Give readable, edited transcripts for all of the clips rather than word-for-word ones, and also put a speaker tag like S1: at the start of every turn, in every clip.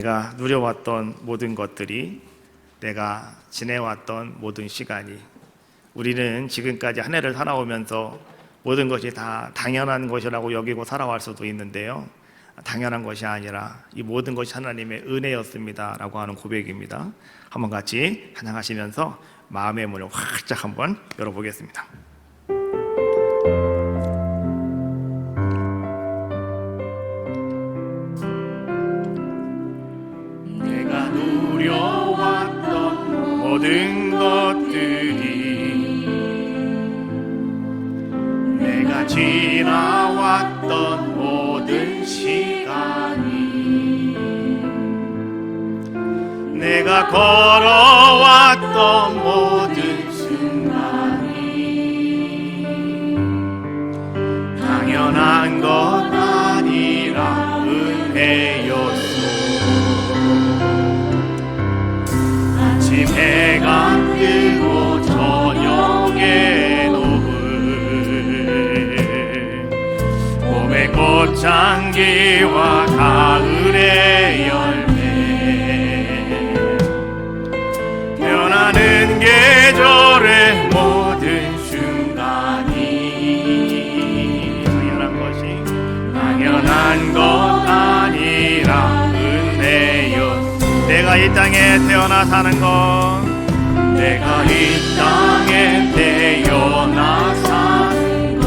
S1: 내가 누려왔던 모든 것들이, 내가 지내왔던 모든 시간이, 우리는 지금까지 한 해를 살아오면서 모든 것이 다 당연한 것이라고 여기고 살아갈 수도 있는데요, 당연한 것이 아니라 이 모든 것이 하나님의 은혜였습니다 라고 하는 고백입니다. 한번 같이 찬양하시면서 마음의 문을 활짝 한번 열어보겠습니다. 내가 누려왔던 모든 것들이, 내가 지나왔던 모든 시간이, 내가 걸어왔던 모든 순간이 당연한 것 아니라 은혜였소. 아침 해가 뜨고 저녁에 노을, 봄의 꽃향기와 가을의 열매, 변하는 계절의 모든 순간이 당연한 것 아니라 은혜였소. 내가 이 땅에 태어나 사는 것, 내가 이 땅에 태어나 사는 것,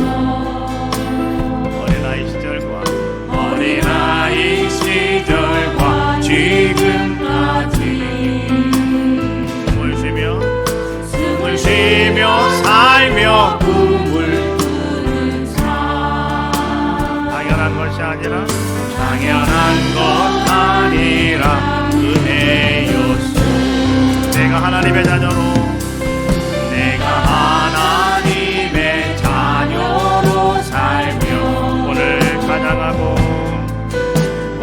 S1: 어린아이 시절과 지금까지 숨을 쉬며 살며 꿈을 꾸는 삶, 당연한 것이 아니라 은혜였소. 내가 하나님의 자녀로, 내가 하나님의 자녀로 살며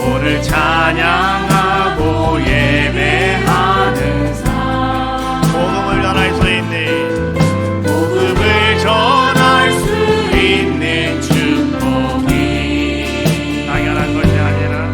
S1: 오늘 찬양하고 예배하는 삶, 복음을 전할 수 있는 축복이 당연한 것이 아니라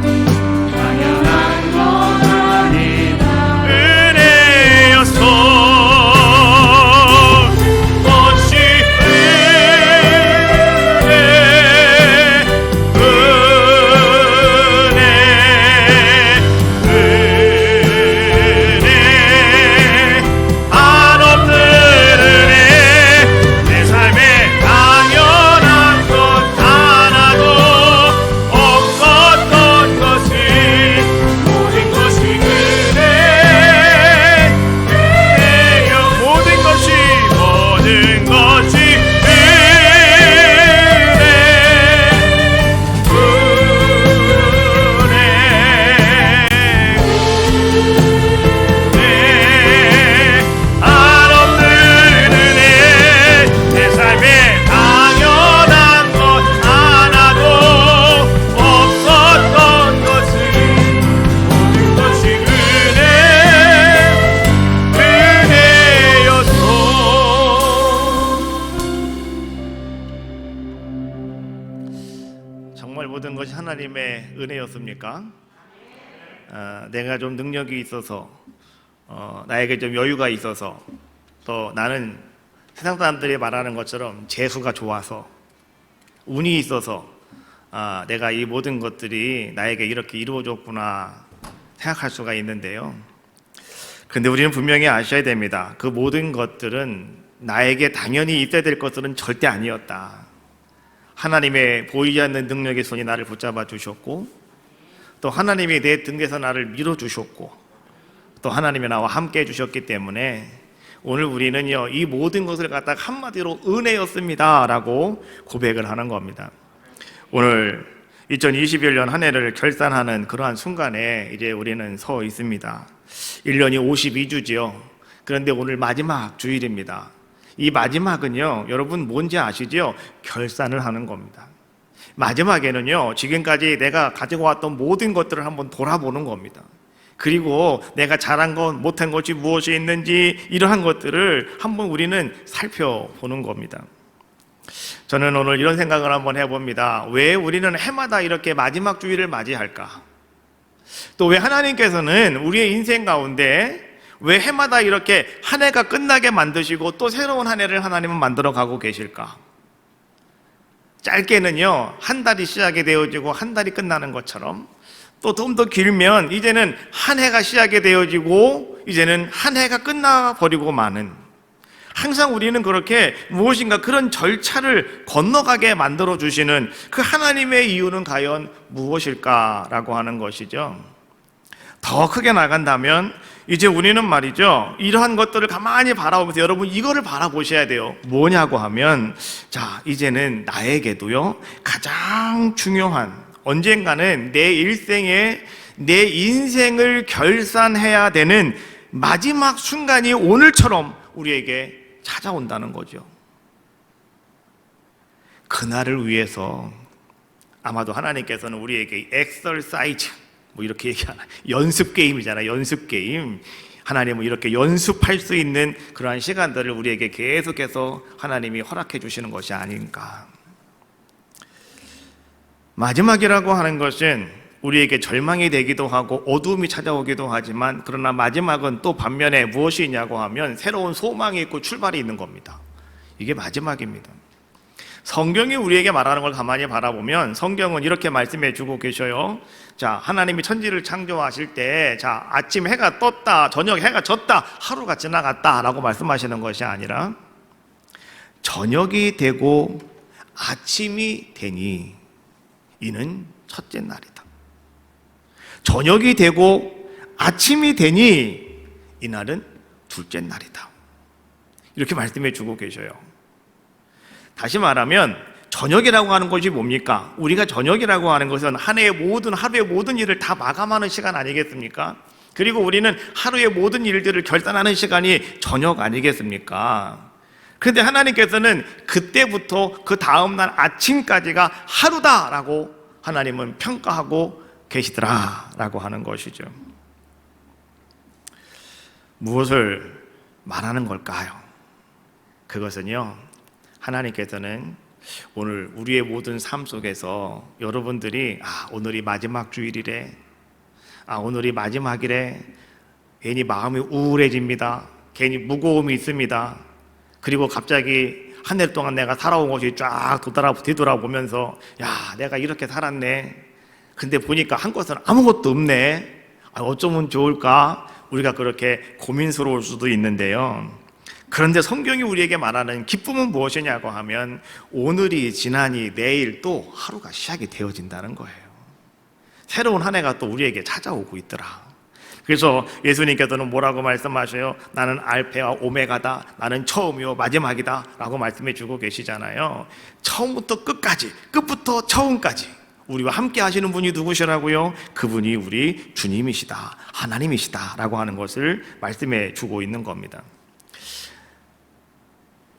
S1: 정말 모든 것이 하나님의 은혜였습니까? 내가 좀 능력이 있어서, 나에게 좀 여유가 있어서, 또 나는 세상 사람들이 말하는 것처럼 재수가 좋아서, 운이 있어서 내가 이 모든 것들이 나에게 이렇게 이루어졌구나 생각할 수가 있는데요, 그런데 우리는 분명히 아셔야 됩니다. 그 모든 것들은 나에게 당연히 있어야 될 것들은 절대 아니었다. 하나님의 보이지 않는 능력의 손이 나를 붙잡아 주셨고, 또 하나님이 내 등에서 나를 밀어주셨고, 또 하나님이 나와 함께 해주셨기 때문에 오늘 우리는요, 이 모든 것을 갖다가 한마디로 은혜였습니다 라고 고백을 하는 겁니다. 오늘 2021년 한 해를 결산하는 그러한 순간에 이제 우리는 서 있습니다. 1년이 52주지요. 그런데 오늘 마지막 주일입니다. 이 마지막은요, 여러분 뭔지 아시죠? 결산을 하는 겁니다. 마지막에는요, 지금까지 내가 가지고 왔던 모든 것들을 한번 돌아보는 겁니다. 그리고 내가 잘한 것, 못한 것이 무엇이 있는지, 이러한 것들을 한번 우리는 살펴보는 겁니다. 저는 오늘 이런 생각을 한번 해봅니다. 왜 우리는 해마다 이렇게 마지막 주일을 맞이할까? 또 왜 하나님께서는 우리의 인생 가운데 왜 해마다 이렇게 한 해가 끝나게 만드시고 또 새로운 한 해를 하나님은 만들어 가고 계실까? 짧게는요, 한 달이 시작이 되어지고 한 달이 끝나는 것처럼, 또 좀 더 길면 이제는 한 해가 시작이 되어지고 이제는 한 해가 끝나버리고 마는, 항상 우리는 그렇게 무엇인가 그런 절차를 건너가게 만들어 주시는 그 하나님의 이유는 과연 무엇일까라고 하는 것이죠. 더 크게 나간다면 이제 우리는 말이죠, 이러한 것들을 가만히 바라보면서 여러분 이거를 바라보셔야 돼요. 뭐냐고 하면, 자, 이제는 나에게도요 가장 중요한, 언젠가는 내 일생에 내 인생을 결산해야 되는 마지막 순간이 오늘처럼 우리에게 찾아온다는 거죠. 그날을 위해서 아마도 하나님께서는 우리에게 엑서사이즈, 뭐 이렇게 얘기하나, 연습 게임이잖아요. 연습 게임. 하나님은 이렇게 연습할 수 있는 그러한 시간들을 우리에게 계속해서 하나님이 허락해 주시는 것이 아닌가. 마지막이라고 하는 것은 우리에게 절망이 되기도 하고 어두움이 찾아오기도 하지만, 그러나 마지막은 또 반면에 무엇이 있냐고 하면 새로운 소망이 있고 출발이 있는 겁니다. 이게 마지막입니다. 성경이 우리에게 말하는 걸 가만히 바라보면 성경은 이렇게 말씀해 주고 계셔요. 자, 하나님이 천지를 창조하실 때, 자, 아침 해가 떴다, 저녁 해가 졌다, 하루가 지나갔다 라고 말씀하시는 것이 아니라, 저녁이 되고 아침이 되니 이는 첫째 날이다. 저녁이 되고 아침이 되니 이날은 둘째 날이다. 이렇게 말씀해 주고 계셔요. 다시 말하면 저녁이라고 하는 것이 뭡니까? 우리가 저녁이라고 하는 것은 한 해의 하루의 모든 일을 다 마감하는 시간 아니겠습니까? 그리고 우리는 하루의 모든 일들을 결단하는 시간이 저녁 아니겠습니까? 그런데 하나님께서는 그때부터 그 다음날 아침까지가 하루다라고 하나님은 평가하고 계시더라라고 하는 것이죠. 무엇을 말하는 걸까요? 그것은요, 하나님께서는 오늘 우리의 모든 삶 속에서 여러분들이 오늘이 마지막 주일이래, 오늘이 마지막이래, 괜히 마음이 우울해집니다. 괜히 무거움이 있습니다. 그리고 갑자기 한 해 동안 내가 살아온 것이 쫙 뒤돌아보면서, 야, 내가 이렇게 살았네. 근데 보니까 한 것은 아무것도 없네. 어쩌면 좋을까? 우리가 그렇게 고민스러울 수도 있는데요. 그런데 성경이 우리에게 말하는 기쁨은 무엇이냐고 하면, 오늘이 지나니 내일 또 하루가 시작이 되어진다는 거예요. 새로운 한 해가 또 우리에게 찾아오고 있더라. 그래서 예수님께서는 뭐라고 말씀하셔요? 나는 알파와 오메가다, 나는 처음이요 마지막이다 라고 말씀해 주고 계시잖아요. 처음부터 끝까지, 끝부터 처음까지 우리와 함께 하시는 분이 누구시라고요? 그분이 우리 주님이시다, 하나님이시다 라고 하는 것을 말씀해 주고 있는 겁니다.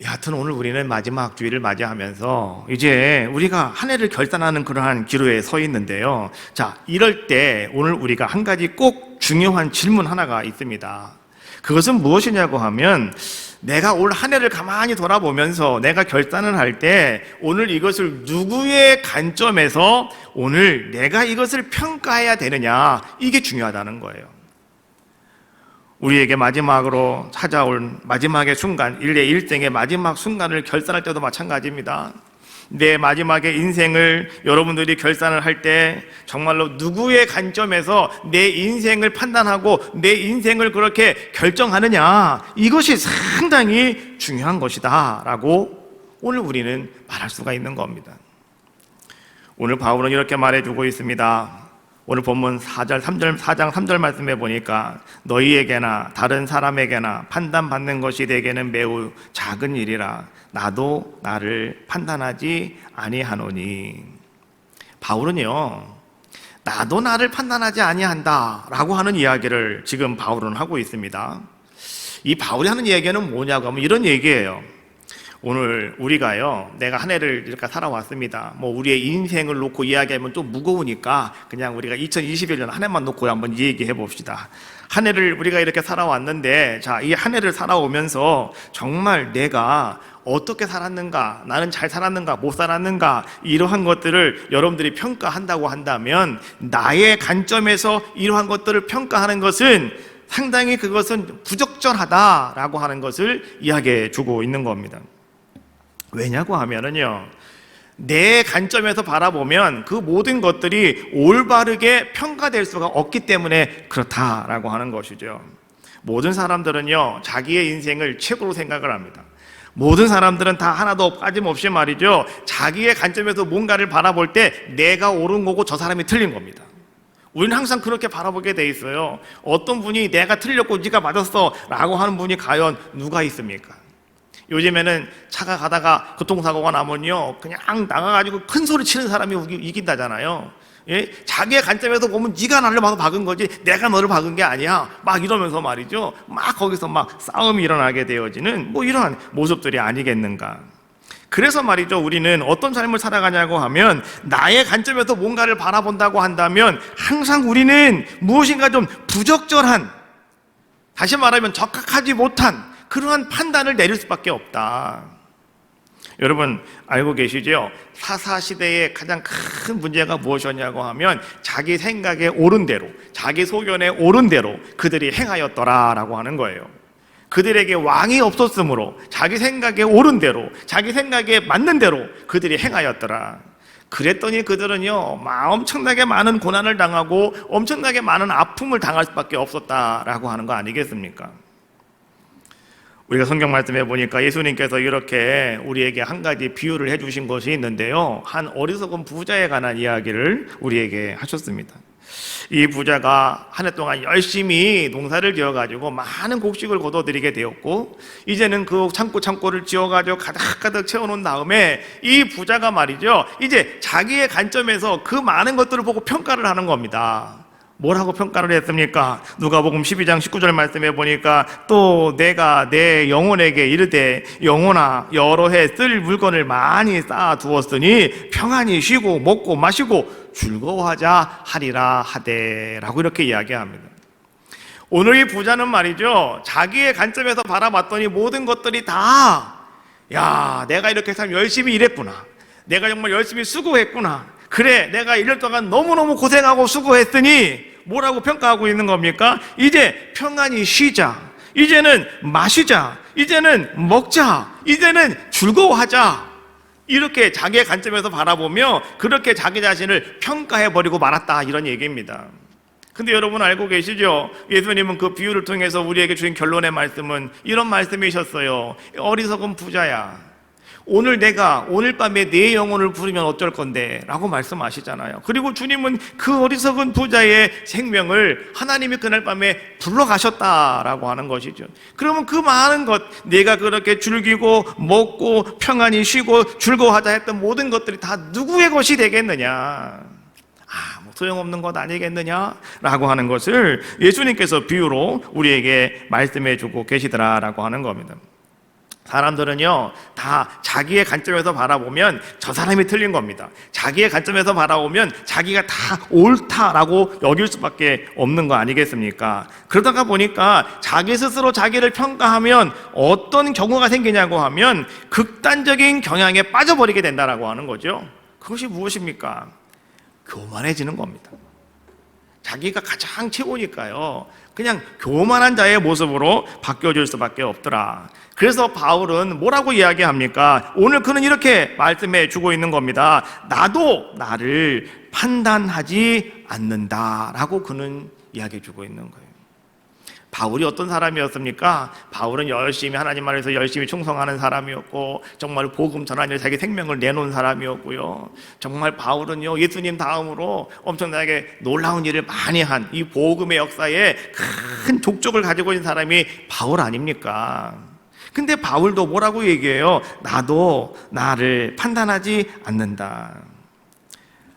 S1: 여하튼 오늘 우리는 마지막 주일을 맞이하면서 이제 우리가 한 해를 결단하는 그러한 기로에 서 있는데요. 자, 이럴 때 오늘 우리가 한 가지 꼭 중요한 질문 하나가 있습니다. 그것은 무엇이냐고 하면, 내가 올 한 해를 가만히 돌아보면서 내가 결단을 할 때 오늘 이것을 누구의 관점에서 오늘 내가 이것을 평가해야 되느냐, 이게 중요하다는 거예요. 우리에게 마지막으로 찾아올 마지막의 순간, 내 일생의 마지막 순간을 결산할 때도 마찬가지입니다. 내 마지막의 인생을 여러분들이 결산을 할 때 정말로 누구의 관점에서 내 인생을 판단하고 내 인생을 그렇게 결정하느냐, 이것이 상당히 중요한 것이다 라고 오늘 우리는 말할 수가 있는 겁니다. 오늘 바울은 이렇게 말해주고 있습니다. 오늘 본문 4장 3절 말씀해 보니까, 너희에게나 다른 사람에게나 판단받는 것이 되게는 매우 작은 일이라 나도 나를 판단하지 아니하노니. 바울은요, 나도 나를 판단하지 아니한다 라고 하는 이야기를 지금 바울은 하고 있습니다. 이 바울이 하는 얘기는 뭐냐고 하면 이런 얘기예요. 오늘 우리가요, 내가 한 해를 이렇게 살아왔습니다. 뭐 우리의 인생을 놓고 이야기하면 좀 무거우니까 그냥 우리가 2021년 한 해만 놓고 한번 얘기해 봅시다. 한 해를 우리가 이렇게 살아왔는데, 자, 이 한 해를 살아오면서 정말 내가 어떻게 살았는가, 나는 잘 살았는가, 못 살았는가, 이러한 것들을 여러분들이 평가한다고 한다면, 나의 관점에서 이러한 것들을 평가하는 것은 상당히 그것은 부적절하다라고 하는 것을 이야기해 주고 있는 겁니다. 왜냐고 하면은요, 내 관점에서 바라보면 그 모든 것들이 올바르게 평가될 수가 없기 때문에 그렇다라고 하는 것이죠. 모든 사람들은요, 자기의 인생을 최고로 생각을 합니다. 모든 사람들은 다 하나도 빠짐없이 말이죠, 자기의 관점에서 뭔가를 바라볼 때 내가 옳은 거고 저 사람이 틀린 겁니다. 우리는 항상 그렇게 바라보게 돼 있어요. 어떤 분이 내가 틀렸고 네가 맞았어 라고 하는 분이 과연 누가 있습니까? 요즘에는 차가 가다가 교통사고가 나면요, 그냥 나가가지고 큰 소리 치는 사람이 이긴다잖아요. 예? 자기의 관점에서 보면 네가 나를 봐서 박은 거지 내가 너를 박은 게 아니야, 막 이러면서 말이죠, 막 거기서 막 싸움이 일어나게 되어지는 뭐 이러한 모습들이 아니겠는가. 그래서 말이죠, 우리는 어떤 삶을 살아가냐고 하면 나의 관점에서 뭔가를 바라본다고 한다면 항상 우리는 무엇인가 좀 부적절한, 다시 말하면 적합하지 못한 그러한 판단을 내릴 수밖에 없다. 여러분 알고 계시죠? 사사시대의 가장 큰 문제가 무엇이었냐고 하면 자기 생각에 옳은 대로, 자기 소견에 옳은 대로 그들이 행하였더라라고 하는 거예요. 그들에게 왕이 없었으므로 자기 생각에 옳은 대로, 자기 생각에 맞는 대로 그들이 행하였더라. 그랬더니 그들은요, 엄청나게 많은 고난을 당하고 엄청나게 많은 아픔을 당할 수밖에 없었다라고 하는 거 아니겠습니까? 우리가 성경 말씀에 보니까 예수님께서 이렇게 우리에게 한 가지 비유를 해주신 것이 있는데요, 한 어리석은 부자에 관한 이야기를 우리에게 하셨습니다. 이 부자가 한 해 동안 열심히 농사를 지어가지고 많은 곡식을 거둬들이게 되었고, 이제는 그 창고를 지어가지고 가득가득 채워놓은 다음에 이 부자가 말이죠, 이제 자기의 관점에서 그 많은 것들을 보고 평가를 하는 겁니다. 뭐라고 평가를 했습니까? 누가복음 12장 19절 말씀에 보니까 또 내가 내 영혼에게 이르되 영혼아 여러 해 쓸 물건을 많이 쌓아 두었으니 평안히 쉬고 먹고 마시고 즐거워하자 하리라 하되라고 이렇게 이야기합니다. 오늘 이 부자는 말이죠, 자기의 관점에서 바라봤더니 모든 것들이 다, 야, 내가 이렇게 참 열심히 일했구나, 내가 정말 열심히 수고했구나, 그래 내가 1년 동안 너무너무 고생하고 수고했으니 뭐라고 평가하고 있는 겁니까? 이제 평안히 쉬자, 이제는 마시자, 이제는 먹자, 이제는 즐거워하자, 이렇게 자기의 관점에서 바라보며 그렇게 자기 자신을 평가해버리고 말았다, 이런 얘기입니다. 근데 여러분 알고 계시죠? 예수님은 그 비유를 통해서 우리에게 주신 결론의 말씀은 이런 말씀이셨어요. 어리석은 부자야, 오늘 밤에 내 영혼을 부르면 어쩔 건데 라고 말씀하시잖아요. 그리고 주님은 그 어리석은 부자의 생명을 하나님이 그날 밤에 불러가셨다라고 하는 것이죠. 그러면 그 많은 것, 내가 그렇게 즐기고 먹고 평안히 쉬고 즐거워하자 했던 모든 것들이 다 누구의 것이 되겠느냐, 뭐 소용없는 것 아니겠느냐라고 하는 것을 예수님께서 비유로 우리에게 말씀해 주고 계시더라라고 하는 겁니다. 사람들은요, 다 자기의 관점에서 바라보면 저 사람이 틀린 겁니다. 자기의 관점에서 바라보면 자기가 다 옳다라고 여길 수밖에 없는 거 아니겠습니까? 그러다가 보니까 자기 스스로 자기를 평가하면 어떤 경우가 생기냐고 하면 극단적인 경향에 빠져버리게 된다라고 하는 거죠. 그것이 무엇입니까? 교만해지는 겁니다. 자기가 가장 최고니까요, 그냥 교만한 자의 모습으로 바뀌어질 수밖에 없더라. 그래서 바울은 뭐라고 이야기합니까? 오늘 그는 이렇게 말씀해 주고 있는 겁니다. 나도 나를 판단하지 않는다라고 그는 이야기해 주고 있는 거예요. 바울이 어떤 사람이었습니까? 바울은 열심히 하나님 안에서 열심히 충성하는 사람이었고, 정말 복음 전하는 자기 생명을 내놓은 사람이었고요. 정말 바울은요, 예수님 다음으로 엄청나게 놀라운 일을 많이 한 이 복음의 역사에 큰 족적을 가지고 있는 사람이 바울 아닙니까? 근데 바울도 뭐라고 얘기해요? 나도 나를 판단하지 않는다.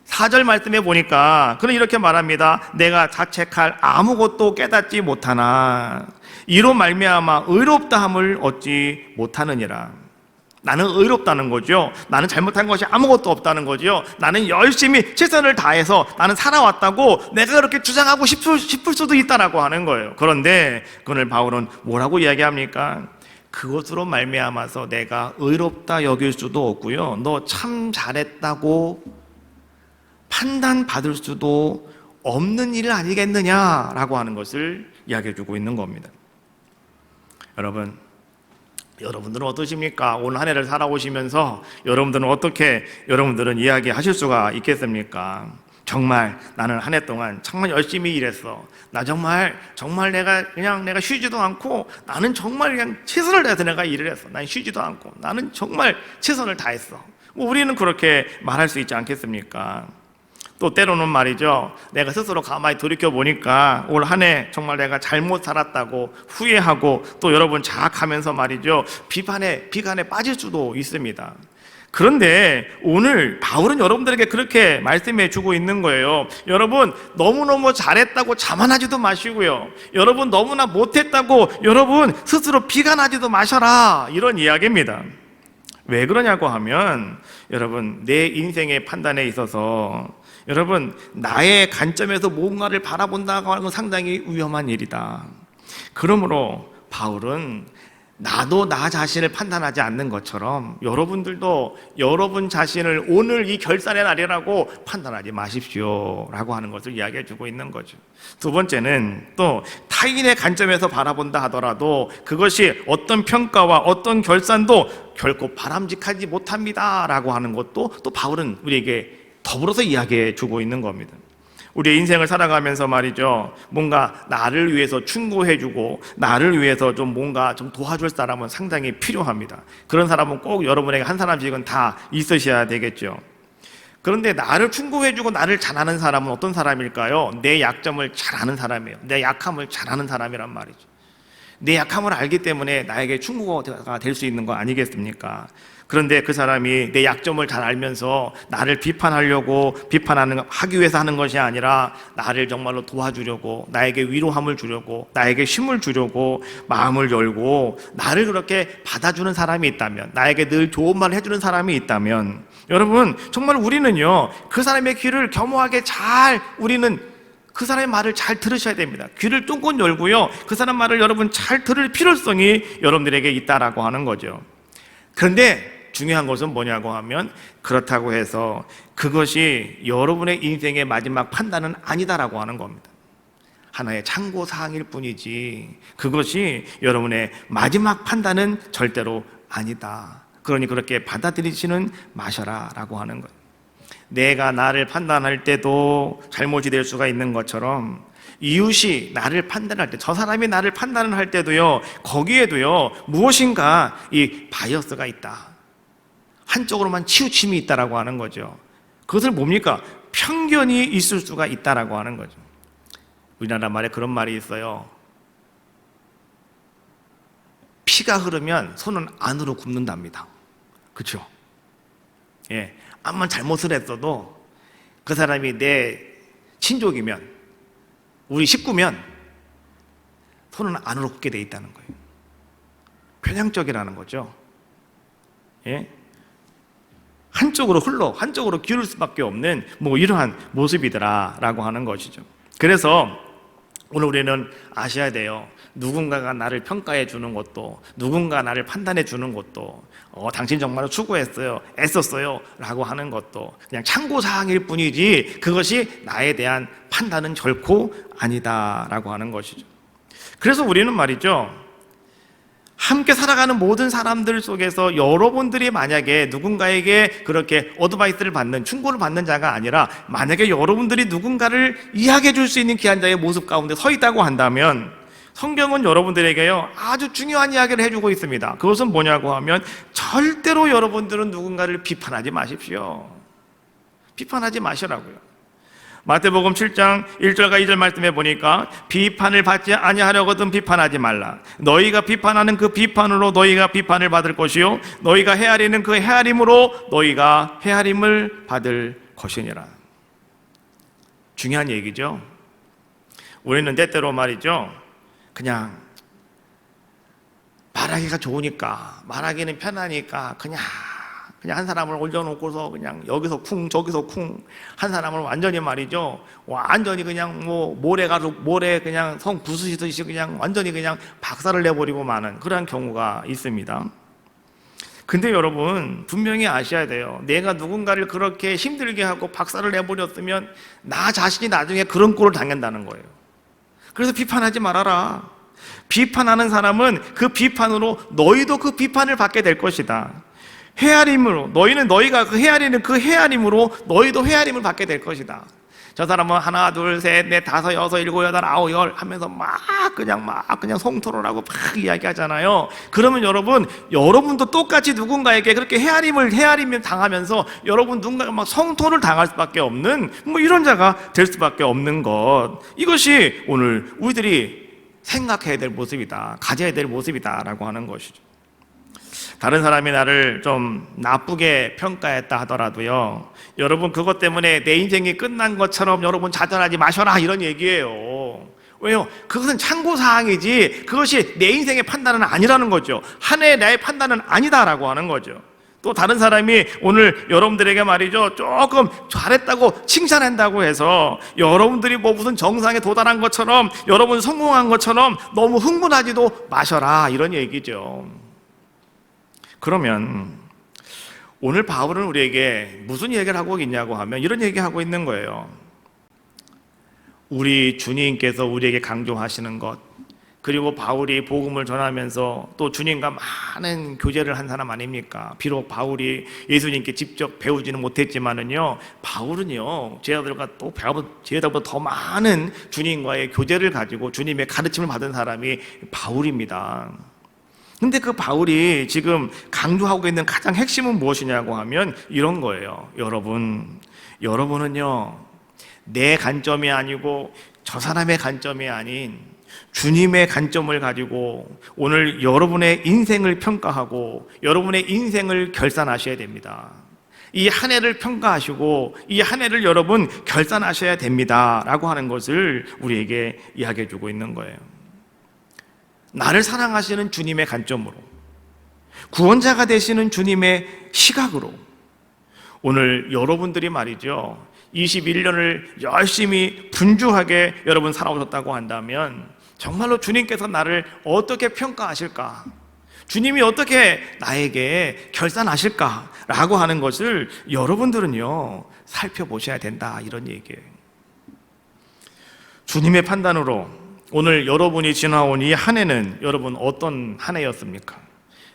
S1: 4절 말씀에 보니까 그는 이렇게 말합니다. 내가 자책할 아무것도 깨닫지 못하나 이로 말미암아 의롭다함을 얻지 못하느니라. 나는 의롭다는 거죠. 나는 잘못한 것이 아무것도 없다는 거죠. 나는 열심히 최선을 다해서 나는 살아왔다고 내가 그렇게 주장하고 싶을 수도 있다라고 하는 거예요. 그런데 그걸 바울은 뭐라고 이야기합니까? 그것으로 말미암아서 내가 의롭다 여길 수도 없고요, 너 참 잘했다고 판단받을 수도 없는 일 아니겠느냐라고 하는 것을 이야기해 주고 있는 겁니다. 여러분들은 어떠십니까? 오늘 한 해를 살아오시면서 여러분들은 이야기하실 수가 있겠습니까? 정말 나는 한 해 동안 정말 열심히 일했어. 나 정말 내가 쉬지도 않고 나는 정말 그냥 최선을 다해서 내가 일을 했어. 난 쉬지도 않고 나는 정말 최선을 다했어. 우리는 그렇게 말할 수 있지 않겠습니까? 또 때로는 말이죠, 내가 스스로 가만히 돌이켜보니까 올 한 해 정말 내가 잘못 살았다고 후회하고 또 여러분 자학하면서 말이죠, 비간에 빠질 수도 있습니다. 그런데 오늘 바울은 여러분들에게 그렇게 말씀해 주고 있는 거예요. 여러분 너무너무 잘했다고 자만하지도 마시고요, 여러분 너무나 못했다고 여러분 스스로 비관하지도 마셔라, 이런 이야기입니다. 왜 그러냐고 하면 여러분 내 인생의 판단에 있어서 여러분 나의 관점에서 뭔가를 바라본다고 하는 건 상당히 위험한 일이다. 그러므로 바울은 나도 나 자신을 판단하지 않는 것처럼 여러분들도 여러분 자신을 오늘 이 결산의 날이라고 판단하지 마십시오 라고 하는 것을 이야기해 주고 있는 거죠. 두 번째는 또 타인의 관점에서 바라본다 하더라도 그것이 어떤 평가와 어떤 결산도 결코 바람직하지 못합니다 라고 하는 것도 또 바울은 우리에게 더불어서 이야기해 주고 있는 겁니다. 우리의 인생을 살아가면서 말이죠, 뭔가 나를 위해서 충고해주고 나를 위해서 좀 뭔가 좀 도와줄 사람은 상당히 필요합니다. 그런 사람은 꼭 여러분에게 한 사람씩은 다 있으셔야 되겠죠. 그런데 나를 충고해주고 나를 잘 아는 사람은 어떤 사람일까요? 내 약점을 잘 아는 사람이에요. 내 약함을 잘 아는 사람이란 말이죠. 내 약함을 알기 때문에 나에게 충고가 될 수 있는 거 아니겠습니까? 그런데 그 사람이 내 약점을 잘 알면서 나를 하기 위해서 하는 것이 아니라 나를 정말로 도와주려고, 나에게 위로함을 주려고, 나에게 힘을 주려고 마음을 열고 나를 그렇게 받아주는 사람이 있다면, 나에게 늘 좋은 말을 해주는 사람이 있다면, 여러분 정말 우리는요 그 사람의 귀를 겸허하게 우리는 그 사람의 말을 잘 들으셔야 됩니다. 귀를 뚱긋 열고요, 그 사람 말을 여러분 잘 들을 필요성이 여러분들에게 있다라고 하는 거죠. 그런데 중요한 것은 뭐냐고 하면, 그렇다고 해서 그것이 여러분의 인생의 마지막 판단은 아니다라고 하는 겁니다. 하나의 참고사항일 뿐이지 그것이 여러분의 마지막 판단은 절대로 아니다. 그러니 그렇게 받아들이지는 마셔라 라고 하는 거예요. 내가 나를 판단할 때도 잘못이 될 수가 있는 것처럼 이웃이 나를 판단할 때, 저 사람이 나를 판단할 때도요, 거기에도요 무엇인가 이 바이어스가 있다, 한쪽으로만 치우침이 있다라고 하는 거죠. 그것을 뭡니까? 편견이 있을 수가 있다라고 하는 거죠. 우리나라 말에 그런 말이 있어요. 피가 흐르면 손은 안으로 굽는답니다. 그렇죠? 예, 아무만 잘못을 했어도 그 사람이 내 친족이면, 우리 식구면 손은 안으로 굽게 돼 있다는 거예요. 편향적이라는 거죠. 예? 한쪽으로 기울을 수밖에 없는 이러한 모습이더라라고 하는 것이죠. 그래서 오늘 우리는 아셔야 돼요. 누군가가 나를 평가해 주는 것도, 누군가 나를 판단해 주는 것도, 당신 정말로 수고했어요, 애썼어요 라고 하는 것도 그냥 참고사항일 뿐이지 그것이 나에 대한 판단은 결코 아니다라고 하는 것이죠. 그래서 우리는 말이죠, 함께 살아가는 모든 사람들 속에서 여러분들이 만약에 누군가에게 그렇게 어드바이스를 받는, 충고를 받는 자가 아니라 만약에 여러분들이 누군가를 이야기해 줄 수 있는 귀한 자의 모습 가운데 서 있다고 한다면, 성경은 여러분들에게요 아주 중요한 이야기를 해주고 있습니다. 그것은 뭐냐고 하면, 절대로 여러분들은 누군가를 비판하지 마십시오. 비판하지 마시라고요. 마태복음 7장 1절과 2절 말씀해 보니까, 비판을 받지 아니하려거든 비판하지 말라. 너희가 비판하는 그 비판으로 너희가 비판을 받을 것이요, 너희가 헤아리는 그 헤아림으로 너희가 헤아림을 받을 것이니라. 중요한 얘기죠. 우리는 때때로 말이죠, 그냥 말하기가 좋으니까, 말하기는 편하니까 그냥 한 사람을 올려놓고서 그냥 여기서 쿵 저기서 쿵 한 사람을 완전히 말이죠, 완전히 그냥 뭐 모래 그냥 성 부수시듯이 그냥 완전히 그냥 박살을 내버리고 마는 그런 경우가 있습니다. 근데 여러분 분명히 아셔야 돼요. 내가 누군가를 그렇게 힘들게 하고 박살을 내버렸으면 나 자신이 나중에 그런 꼴을 당한다는 거예요. 그래서 비판하지 말아라. 비판하는 사람은 그 비판으로 너희도 그 비판을 받게 될 것이다. 헤아림으로, 너희가 그 헤아림으로 너희도 헤아림을 받게 될 것이다. 저 사람은 하나, 둘, 셋, 넷, 다섯, 여섯, 일곱, 여덟, 아홉, 열 하면서 그냥 성토를 하고 막 이야기하잖아요. 그러면 여러분도 똑같이 누군가에게 그렇게 헤아림을 당하면서 여러분 누군가가 막 성토를 당할 수밖에 없는 뭐 이런 자가 될 수밖에 없는 것. 이것이 오늘 우리들이 생각해야 될 모습이다, 가져야 될 모습이다라고 하는 것이죠. 다른 사람이 나를 좀 나쁘게 평가했다 하더라도요, 여러분 그것 때문에 내 인생이 끝난 것처럼 여러분 자전하지 마셔라, 이런 얘기예요. 왜요? 그것은 참고사항이지 그것이 내 인생의 판단은 아니라는 거죠. 한 해의 나의 판단은 아니다라고 하는 거죠. 또 다른 사람이 오늘 여러분들에게 말이죠, 조금 잘했다고 칭찬한다고 해서 여러분들이 뭐 무슨 정상에 도달한 것처럼, 여러분 성공한 것처럼 너무 흥분하지도 마셔라, 이런 얘기죠. 그러면 오늘 바울은 우리에게 무슨 얘기를 하고 있냐고 하면 이런 얘기하고 있는 거예요. 우리 주님께서 우리에게 강조하시는 것, 그리고 바울이 복음을 전하면서 또 주님과 많은 교제를 한 사람 아닙니까? 비록 바울이 예수님께 직접 배우지는 못했지만은요, 바울은요 제자들보다 더 많은 주님과의 교제를 가지고 주님의 가르침을 받은 사람이 바울입니다. 근데 그 바울이 지금 강조하고 있는 가장 핵심은 무엇이냐고 하면 이런 거예요. 여러분은요, 내 관점이 아니고 저 사람의 관점이 아닌 주님의 관점을 가지고 오늘 여러분의 인생을 평가하고 여러분의 인생을 결산하셔야 됩니다. 이 한 해를 평가하시고 이 한 해를 여러분 결산하셔야 됩니다 라고 하는 것을 우리에게 이야기해 주고 있는 거예요. 나를 사랑하시는 주님의 관점으로, 구원자가 되시는 주님의 시각으로 오늘 여러분들이 말이죠, 21년을 열심히 분주하게 여러분 살아오셨다고 한다면 정말로 주님께서 나를 어떻게 평가하실까, 주님이 어떻게 나에게 결산하실까라고 하는 것을 여러분들은요 살펴보셔야 된다, 이런 얘기예요. 주님의 판단으로 오늘 여러분이 지나온 이 한 해는 여러분 어떤 한 해였습니까?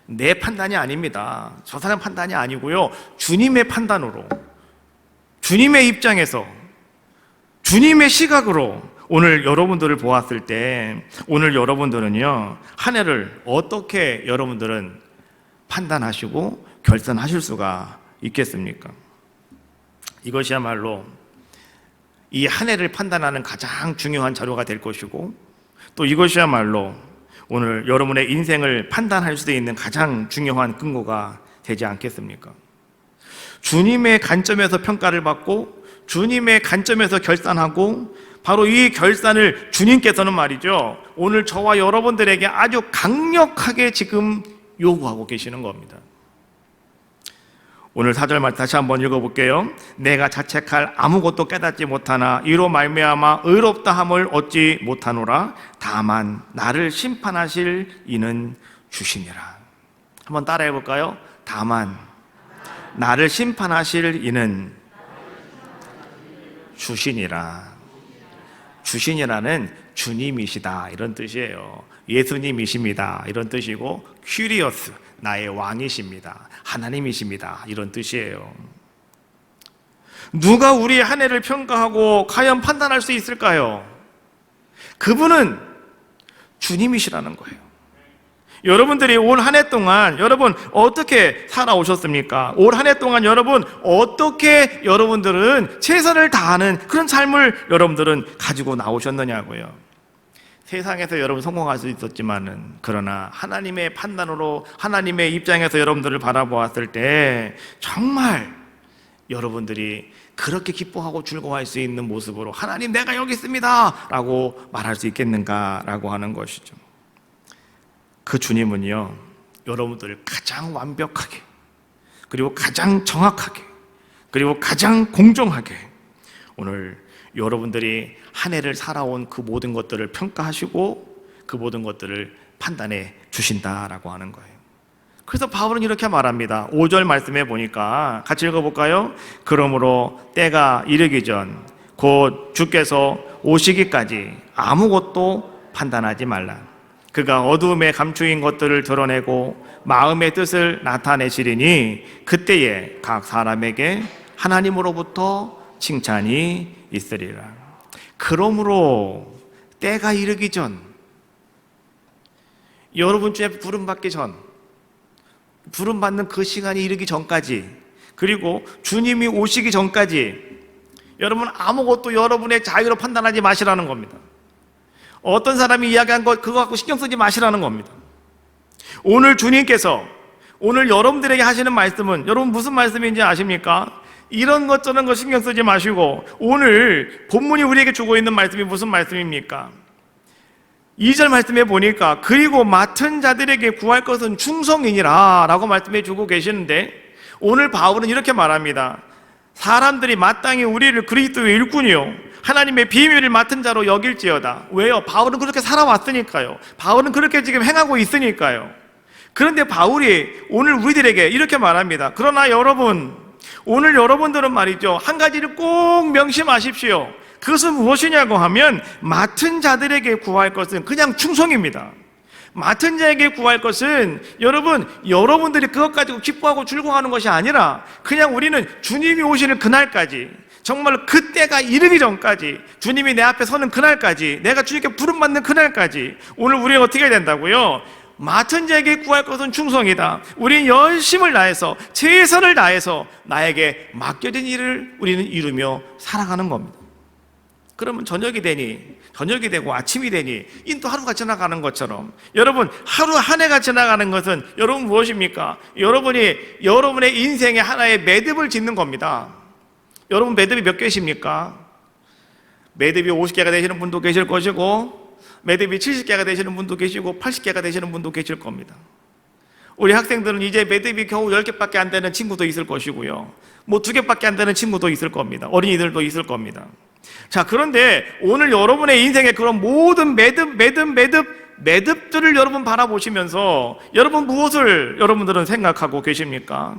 S1: 내 판단이 아닙니다. 저 사람 판단이 아니고요, 주님의 판단으로, 주님의 입장에서, 주님의 시각으로 오늘 여러분들을 보았을 때 오늘 여러분들은요 한 해를 어떻게 여러분들은 판단하시고 결산하실 수가 있겠습니까? 이것이야말로 이 한 해를 판단하는 가장 중요한 자료가 될 것이고, 또 이것이야말로 오늘 여러분의 인생을 판단할 수 있는 가장 중요한 근거가 되지 않겠습니까? 주님의 관점에서 평가를 받고 주님의 관점에서 결산하고, 바로 이 결산을 주님께서는 말이죠 오늘 저와 여러분들에게 아주 강력하게 지금 요구하고 계시는 겁니다. 오늘 4절 말 다시 한번 읽어볼게요. 내가 자책할 아무것도 깨닫지 못하나 이로 말미암아 의롭다 함을 얻지 못하노라. 다만 나를 심판하실 이는 주시니라. 한번 따라해 볼까요? 다만 나를 심판하실 이는 주시니라. 주시니라는 주님이시다, 이런 뜻이에요. 예수님이십니다, 이런 뜻이고, 큐리어스, 나의 왕이십니다, 하나님이십니다, 이런 뜻이에요. 누가 우리의 한 해를 평가하고 과연 판단할 수 있을까요? 그분은 주님이시라는 거예요. 여러분들이 올 한 해 동안 여러분 어떻게 살아오셨습니까? 올 한 해 동안 여러분 어떻게 여러분들은 최선을 다하는 그런 삶을 여러분들은 가지고 나오셨느냐고요. 세상에서 여러분 성공할 수 있었지만은, 그러나 하나님의 판단으로, 하나님의 입장에서 여러분들을 바라보았을 때 정말 여러분들이 그렇게 기뻐하고 즐거워할 수 있는 모습으로 하나님 내가 여기 있습니다 라고 말할 수 있겠는가 라고 하는 것이죠. 그 주님은요, 여러분들을 가장 완벽하게, 그리고 가장 정확하게, 그리고 가장 공정하게 오늘 여러분들이 한 해를 살아온 그 모든 것들을 평가하시고 그 모든 것들을 판단해 주신다라고 하는 거예요. 그래서 바울은 이렇게 말합니다. 5절 말씀해 보니까 같이 읽어볼까요? 그러므로 때가 이르기 전 곧 주께서 오시기까지 아무것도 판단하지 말라. 그가 어두움에 감추인 것들을 드러내고 마음의 뜻을 나타내시리니 그때에 각 사람에게 하나님으로부터 칭찬이 있으리라. 그러므로 때가 이르기 전, 여러분 주에 부름받기 전, 부름받는 그 시간이 이르기 전까지, 그리고 주님이 오시기 전까지 여러분 아무것도 여러분의 자유로 판단하지 마시라는 겁니다. 어떤 사람이 이야기한 것 그거 갖고 신경 쓰지 마시라는 겁니다. 오늘 주님께서 오늘 여러분들에게 하시는 말씀은 여러분 무슨 말씀인지 아십니까? 이런 것 저런 거 신경 쓰지 마시고 오늘 본문이 우리에게 주고 있는 말씀이 무슨 말씀입니까? 2절 말씀해 보니까 그리고 맡은 자들에게 구할 것은 충성이니라 라고 말씀해 주고 계시는데, 오늘 바울은 이렇게 말합니다. 사람들이 마땅히 우리를 그리스도의 일꾼이요 하나님의 비밀을 맡은 자로 여길지어다. 왜요? 바울은 그렇게 살아왔으니까요. 바울은 그렇게 지금 행하고 있으니까요. 그런데 바울이 오늘 우리들에게 이렇게 말합니다. 그러나 여러분, 오늘 여러분들은 말이죠, 한 가지를 꼭 명심하십시오. 그것은 무엇이냐고 하면 맡은 자들에게 구할 것은 그냥 충성입니다. 맡은 자에게 구할 것은 여러분들이 그것 가지고 기뻐하고 즐거워하는 것이 아니라 그냥 우리는 주님이 오시는 그날까지, 정말 그때가 이르기 전까지, 주님이 내 앞에 서는 그날까지, 내가 주님께 부름받는 그날까지 오늘 우리는 어떻게 해야 된다고요? 맡은 자에게 구할 것은 충성이다. 우리는 열심을 다해서 최선을 다해서 나에게 맡겨진 일을 우리는 이루며 살아가는 겁니다. 그러면 저녁이 되고 아침이 되니 또 하루가 지나가는 것처럼, 여러분 하루 한 해가 지나가는 것은 여러분 무엇입니까? 여러분의 인생에 하나의 매듭을 짓는 겁니다. 여러분 매듭이 몇 개십니까? 매듭이 50개가 되시는 분도 계실 것이고, 매듭이 70개가 되시는 분도 계시고, 80개가 되시는 분도 계실 겁니다. 우리 학생들은 이제 매듭이 겨우 10개밖에 안 되는 친구도 있을 것이고요, 뭐 2개밖에 안 되는 친구도 있을 겁니다. 어린이들도 있을 겁니다. 자, 그런데 오늘 여러분의 인생에 그런 모든 매듭들을 여러분 바라보시면서 여러분 무엇을 여러분들은 생각하고 계십니까?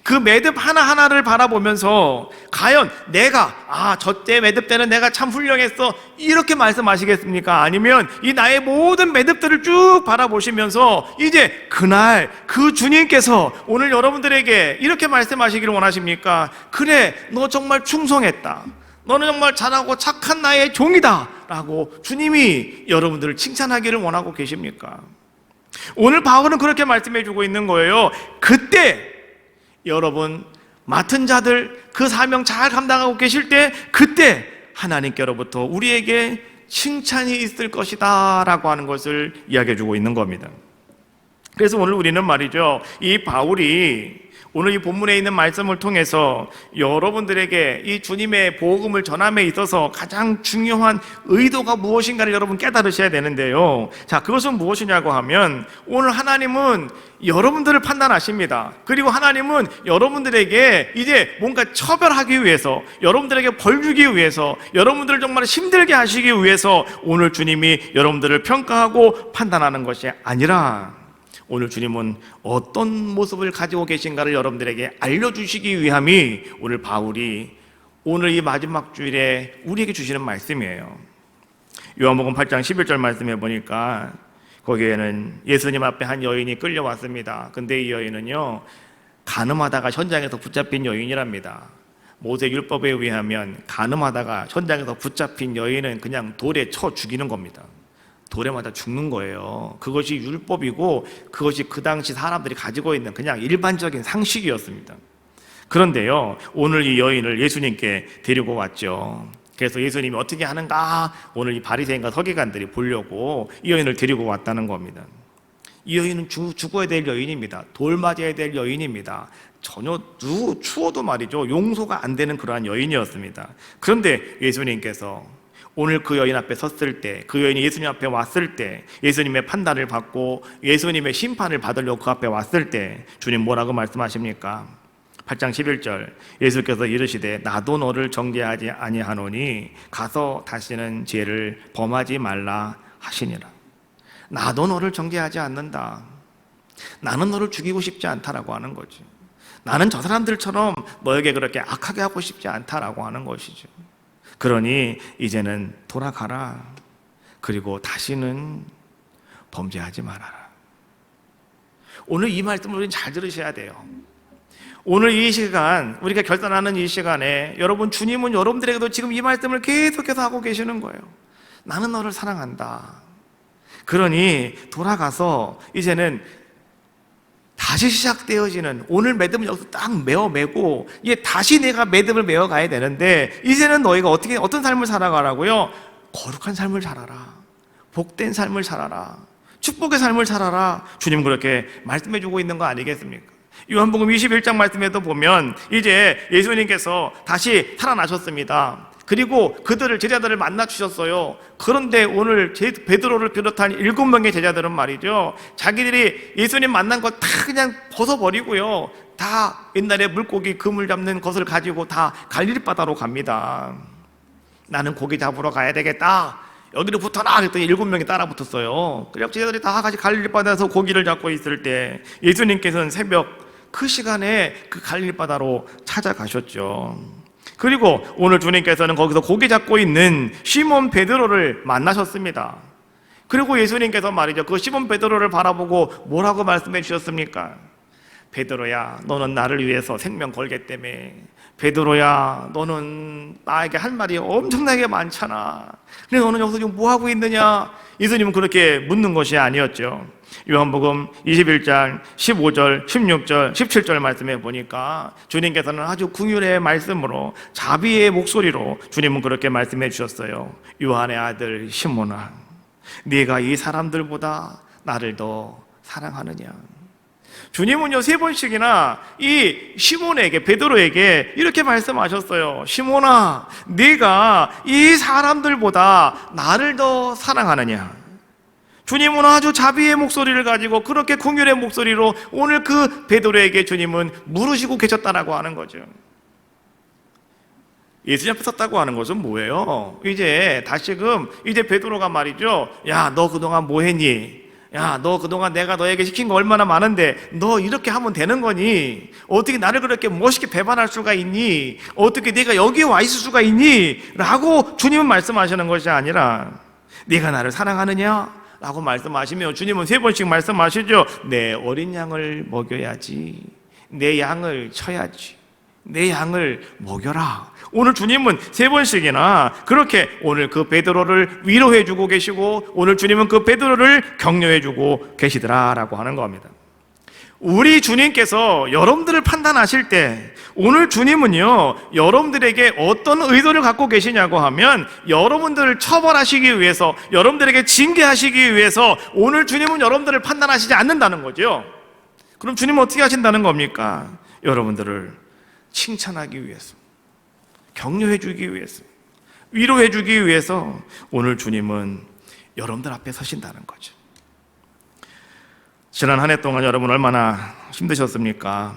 S1: 그 매듭 하나하나를 바라보면서 과연 내가 저때 매듭 때는 내가 참 훌륭했어 이렇게 말씀하시겠습니까? 아니면 이 나의 모든 매듭들을 쭉 바라보시면서 이제 그날 그 주님께서 오늘 여러분들에게 이렇게 말씀하시기를 원하십니까? 그래, 너 정말 충성했다, 너는 정말 잘하고 착한 나의 종이다 라고 주님이 여러분들을 칭찬하기를 원하고 계십니까? 오늘 바울은 그렇게 말씀해 주고 있는 거예요. 그때 여러분 맡은 자들 그 사명 잘 감당하고 계실 때, 그때 하나님께로부터 우리에게 칭찬이 있을 것이다 라고 하는 것을 이야기해 주고 있는 겁니다. 그래서 오늘 우리는 말이죠, 이 바울이 오늘 이 본문에 있는 말씀을 통해서 여러분들에게 이 주님의 복음을 전함에 있어서 가장 중요한 의도가 무엇인가를 여러분 깨달으셔야 되는데요. 자, 그것은 무엇이냐고 하면 오늘 하나님은 여러분들을 판단하십니다. 그리고 하나님은 여러분들에게 이제 뭔가 처벌하기 위해서, 여러분들에게 벌 주기 위해서, 여러분들을 정말 힘들게 하시기 위해서 오늘 주님이 여러분들을 평가하고 판단하는 것이 아니라, 오늘 주님은 어떤 모습을 가지고 계신가를 여러분들에게 알려주시기 위함이 오늘 바울이 오늘 이 마지막 주일에 우리에게 주시는 말씀이에요. 요한복음 8장 11절 말씀해 보니까 거기에는 예수님 앞에 한 여인이 끌려왔습니다. 근데 이 여인은요, 간음하다가 현장에서 붙잡힌 여인이랍니다. 모세 율법에 의하면 간음하다가 현장에서 붙잡힌 여인은 그냥 돌에 쳐 죽이는 겁니다. 돌에 맞아 죽는 거예요. 그것이 율법이고 그것이 그 당시 사람들이 가지고 있는 그냥 일반적인 상식이었습니다. 그런데요, 오늘 이 여인을 예수님께 데리고 왔죠. 그래서 예수님이 어떻게 하는가 오늘 이 바리새인과 서기관들이 보려고 이 여인을 데리고 왔다는 겁니다. 이 여인은 죽어야 될 여인입니다. 돌 맞아야 될 여인입니다. 전혀 추워도 말이죠, 용서가 안 되는 그러한 여인이었습니다. 그런데 예수님께서 오늘 그 여인 앞에 섰을 때, 그 여인이 예수님 앞에 왔을 때, 예수님의 판단을 받고 예수님의 심판을 받으려고 그 앞에 왔을 때 주님 뭐라고 말씀하십니까? 8장 11절 예수께서 이르시되 나도 너를 정죄하지 아니하노니 가서 다시는 죄를 범하지 말라 하시니라. 나도 너를 정죄하지 않는다. 나는 너를 죽이고 싶지 않다라고 하는 거죠. 나는 저 사람들처럼 너에게 그렇게 악하게 하고 싶지 않다라고 하는 것이죠. 그러니 이제는 돌아가라. 그리고 다시는 범죄하지 말아라. 오늘 이 말씀을 우리는 잘 들으셔야 돼요. 오늘 이 시간, 우리가 결단하는 이 시간에 여러분, 주님은 여러분들에게도 지금 이 말씀을 계속해서 하고 계시는 거예요. 나는 너를 사랑한다. 그러니 돌아가서 이제는 다시 시작되어지는 오늘 매듭을 여기서 딱 메고 이게 다시 내가 매듭을 메어 가야 되는데, 이제는 너희가 어떤 삶을 살아가라고요? 거룩한 삶을 살아라. 복된 삶을 살아라. 축복의 삶을 살아라. 주님 그렇게 말씀해 주고 있는 거 아니겠습니까? 요한복음 21장 말씀에도 보면 이제 예수님께서 다시 살아나셨습니다. 그리고 그들을, 제자들을 만나 주셨어요. 그런데 오늘 베드로를 비롯한 7명의 제자들은 말이죠, 자기들이 예수님 만난 거 다 그냥 벗어버리고요, 다 옛날에 물고기 그물 잡는 것을 가지고 다 갈릴리 바다로 갑니다. 나는 고기 잡으러 가야 되겠다. 여기로 붙어라 그랬더니 7명이 따라 붙었어요. 그래서 제자들이 다 같이 갈릴리 바다에서 고기를 잡고 있을 때 예수님께서는 새벽 그 시간에 그 갈릴리 바다로 찾아가셨죠. 그리고 오늘 주님께서는 거기서 고기 잡고 있는 시몬 베드로를 만나셨습니다. 그리고 예수님께서 말이죠, 그 시몬 베드로를 바라보고 뭐라고 말씀해 주셨습니까? 베드로야, 너는 나를 위해서 생명 걸겠다며. 베드로야, 너는 나에게 할 말이 엄청나게 많잖아. 근데 너는 여기서 지금 뭐 하고 있느냐? 예수님은 그렇게 묻는 것이 아니었죠. 요한복음 21장 15절, 16절, 17절 말씀해 보니까 주님께서는 아주 긍휼의 말씀으로, 자비의 목소리로 주님은 그렇게 말씀해 주셨어요. 요한의 아들 시몬아, 네가 이 사람들보다 나를 더 사랑하느냐? 주님은요 3번씩이나 이 시몬에게, 베드로에게 이렇게 말씀하셨어요. 시몬아, 네가 이 사람들보다 나를 더 사랑하느냐? 주님은 아주 자비의 목소리를 가지고 그렇게 긍휼의 목소리로 오늘 그 베드로에게 주님은 물으시고 계셨다라고 하는 거죠. 예수님 앞에 섰다고 하는 것은 뭐예요? 이제 다시금 이제 베드로가 말이죠, 야, 너 그동안 뭐 했니? 야, 너 그동안 내가 너에게 시킨 거 얼마나 많은데 너 이렇게 하면 되는 거니? 어떻게 나를 그렇게 멋있게 배반할 수가 있니? 어떻게 네가 여기에 와 있을 수가 있니? 라고 주님은 말씀하시는 것이 아니라, 네가 나를 사랑하느냐? 라고 말씀하시며 주님은 3번씩 말씀하시죠. 내 어린 양을 먹여야지, 내 양을 쳐야지, 내 양을 먹여라. 오늘 주님은 3번씩이나 그렇게 오늘 그 베드로를 위로해 주고 계시고, 오늘 주님은 그 베드로를 격려해 주고 계시더라라고 하는 겁니다. 우리 주님께서 여러분들을 판단하실 때 오늘 주님은요 여러분들에게 어떤 의도를 갖고 계시냐고 하면, 여러분들을 처벌하시기 위해서, 여러분들에게 징계하시기 위해서 오늘 주님은 여러분들을 판단하시지 않는다는 거죠. 그럼 주님은 어떻게 하신다는 겁니까? 여러분들을 칭찬하기 위해서, 격려해 주기 위해서, 위로해 주기 위해서 오늘 주님은 여러분들 앞에 서신다는 거죠. 지난 한 해 동안 여러분 얼마나 힘드셨습니까?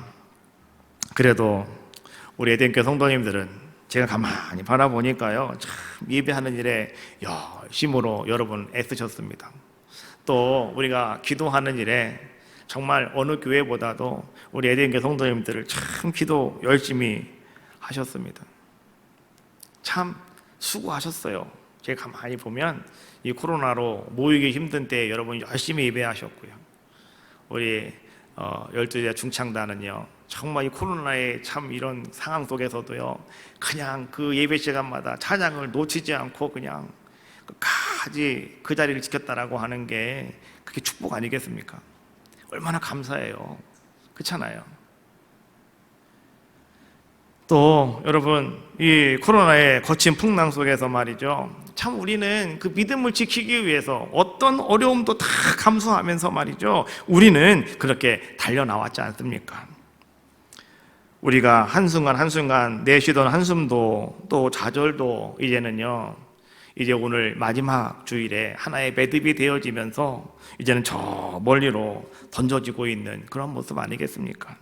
S1: 그래도 우리 에덴교회 성도님들은 제가 가만히 바라보니까요, 참 예배하는 일에 열심으로 여러분 애쓰셨습니다. 또 우리가 기도하는 일에 정말 어느 교회보다도 우리 에덴교회 성도님들을 참 기도 열심히 하셨습니다. 참 수고하셨어요. 제가 가만히 보면 이 코로나로 모이기 힘든 때 여러분 열심히 예배하셨고요. 우리 12대 중창단은요 정말 이 코로나의 참 이런 상황 속에서도요 그냥 그 예배 시간마다 찬양을 놓치지 않고 그냥 끝까지 그 자리를 지켰다라고 하는 게 그게 축복 아니겠습니까? 얼마나 감사해요. 그렇잖아요. 또 여러분, 이 코로나의 거친 풍랑 속에서 말이죠, 참 우리는 그 믿음을 지키기 위해서 어떤 어려움도 다 감수하면서 말이죠, 우리는 그렇게 달려나왔지 않습니까? 우리가 한순간 한순간 내쉬던 한숨도 또 좌절도 이제는요 이제 오늘 마지막 주일에 하나의 매듭이 되어지면서 이제는 저 멀리로 던져지고 있는 그런 모습 아니겠습니까?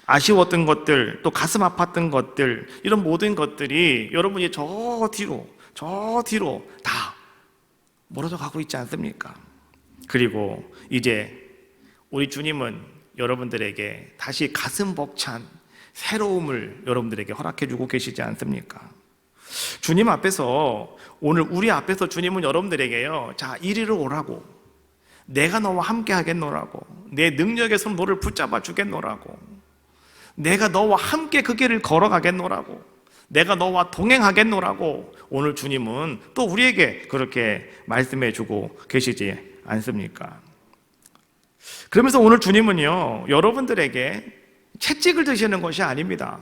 S1: 아쉬웠던 것들, 또 가슴 아팠던 것들, 이런 모든 것들이 여러분이 저 뒤로 다 멀어져 가고 있지 않습니까? 그리고 이제 우리 주님은 여러분들에게 다시 가슴 벅찬 새로움을 여러분들에게 허락해 주고 계시지 않습니까? 주님 앞에서, 오늘 우리 앞에서 주님은 여러분들에게요, 자, 이리로 오라고, 내가 너와 함께 하겠노라고, 내 능력의 손 너를 붙잡아 주겠노라고, 내가 너와 함께 그 길을 걸어가겠노라고, 내가 너와 동행하겠노라고 오늘 주님은 또 우리에게 그렇게 말씀해 주고 계시지 않습니까? 그러면서 오늘 주님은요, 여러분들에게 채찍을 드시는 것이 아닙니다.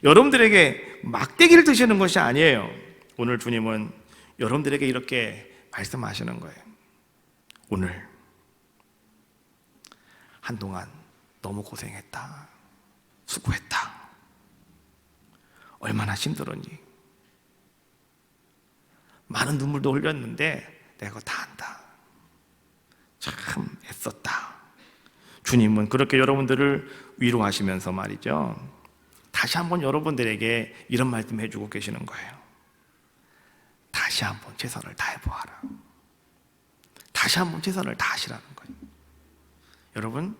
S1: 여러분들에게 막대기를 드시는 것이 아니에요. 오늘 주님은 여러분들에게 이렇게 말씀하시는 거예요. 오늘 한동안 너무 고생했다, 수고했다, 얼마나 힘들었니? 많은 눈물도 흘렸는데 내가 그거 다 안다, 참 애썼다. 주님은 그렇게 여러분들을 위로하시면서 말이죠, 다시 한번 여러분들에게 이런 말씀 해주고 계시는 거예요. 다시 한번 최선을 다해보아라. 다시 한번 최선을 다하시라는 거예요. 여러분,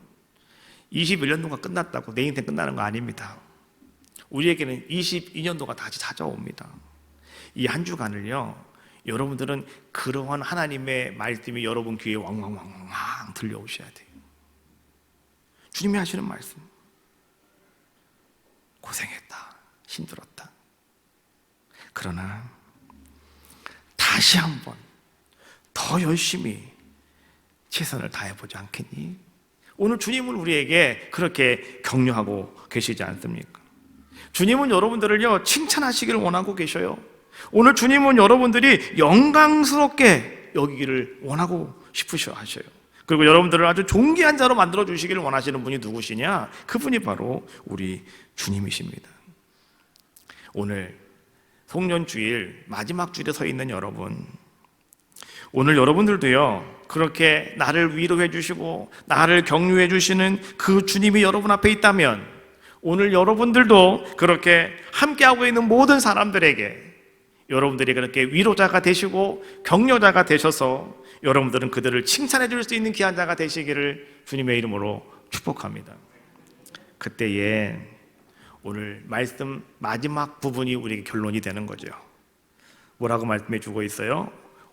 S1: 21년도가 끝났다고 내 인생 끝나는 거 아닙니다. 우리에게는 22년도가 다시 찾아옵니다. 이 한 주간을요, 여러분들은 그러한 하나님의 말씀이 여러분 귀에 왕왕왕왕 들려오셔야 돼요. 주님이 하시는 말씀, 고생했다, 힘들었다, 그러나 다시 한번 더 열심히 최선을 다해보지 않겠니? 오늘 주님은 우리에게 그렇게 격려하고 계시지 않습니까? 주님은 여러분들을요, 칭찬하시기를 원하고 계셔요. 오늘 주님은 여러분들이 영광스럽게 여기기를 원하고 싶으셔 하셔요. 그리고 여러분들을 아주 존귀한 자로 만들어 주시기를 원하시는 분이 누구시냐? 그분이 바로 우리 주님이십니다. 오늘 송년주일 마지막 주일에 서 있는 여러분, 오늘 여러분들도요, 그렇게 나를 위로해 주시고 나를 격려해 주시는 그 주님이 여러분 앞에 있다면, 오늘 여러분들도 그렇게 함께하고 있는 모든 사람들에게 여러분들이 그렇게 위로자가 되시고 격려자가 되셔서 여러분들은 그들을 칭찬해 줄 수 있는 귀한 자가 되시기를 주님의 이름으로 축복합니다. 그때에 오늘 말씀 마지막 부분이 우리에게 결론이 되는 거죠. 뭐라고 말씀해 주고 있어요?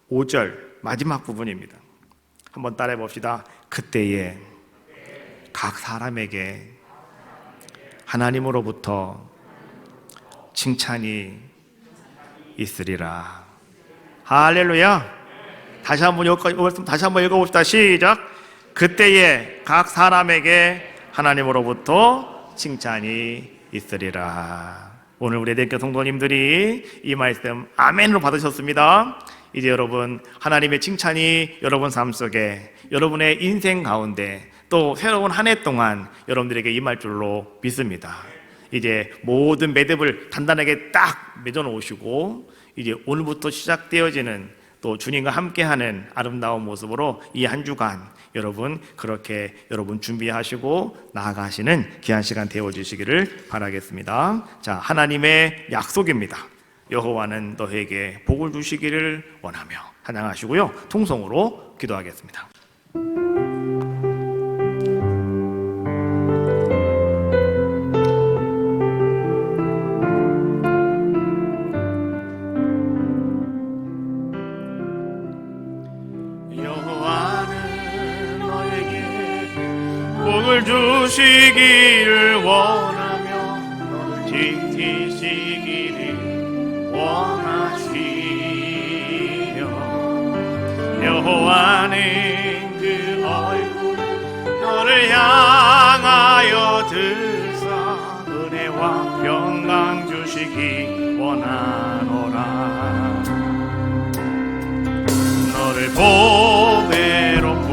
S1: 5절 마지막 부분입니다. 한번 따라해 봅시다. 그때에 각 사람에게 하나님으로부터 칭찬이 있으리라. 할렐루야. 다시 한번 읽어봅시다. 시작. 그때에 각 사람에게 하나님으로부터 칭찬이 있으리라. 오늘 우리 대교 성도님들이 이 말씀 아멘으로 받으셨습니다. 이제 여러분, 하나님의 칭찬이 여러분 삶 속에, 여러분의 인생 가운데, 또 새로운 한 해 동안 여러분들에게 임할 줄로 믿습니다. 이제 모든 매듭을 단단하게 딱 맺어 놓으시고, 이제 오늘부터 시작되어지는 또 주님과 함께하는 아름다운 모습으로 이 한 주간 여러분 그렇게 여러분 준비하시고 나아가시는 귀한 시간 되어주시기를 바라겠습니다. 자, 하나님의 약속입니다. 여호와는 너에게 복을 주시기를 원하며 찬양하시고요, 통성으로 기도하겠습니다. 복을 주시기를 원하며 너를 지키시기를 원하시며, 여호와는 그 얼굴 너를 향하여 들사 은혜와 평강 주시기 원하노라. 너를 보배롭고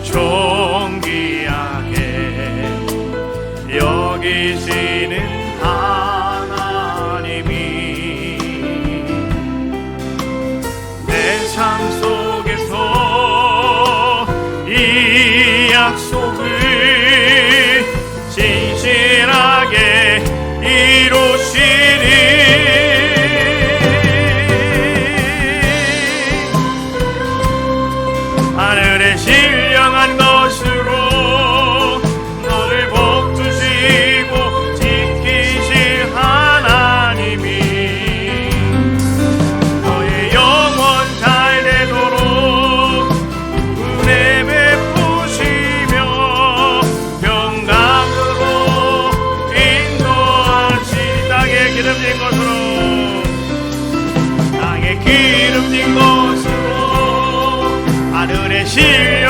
S1: 존귀하게 여기시는 하나님이 하늘의 신령한 것으로 너를 복주시고 지키실 하나님이 너의 영혼 잘 되도록 은혜 베푸시며 평강으로 인도하시. 땅에 기름진 것으로 기름진 것으로 하늘의 실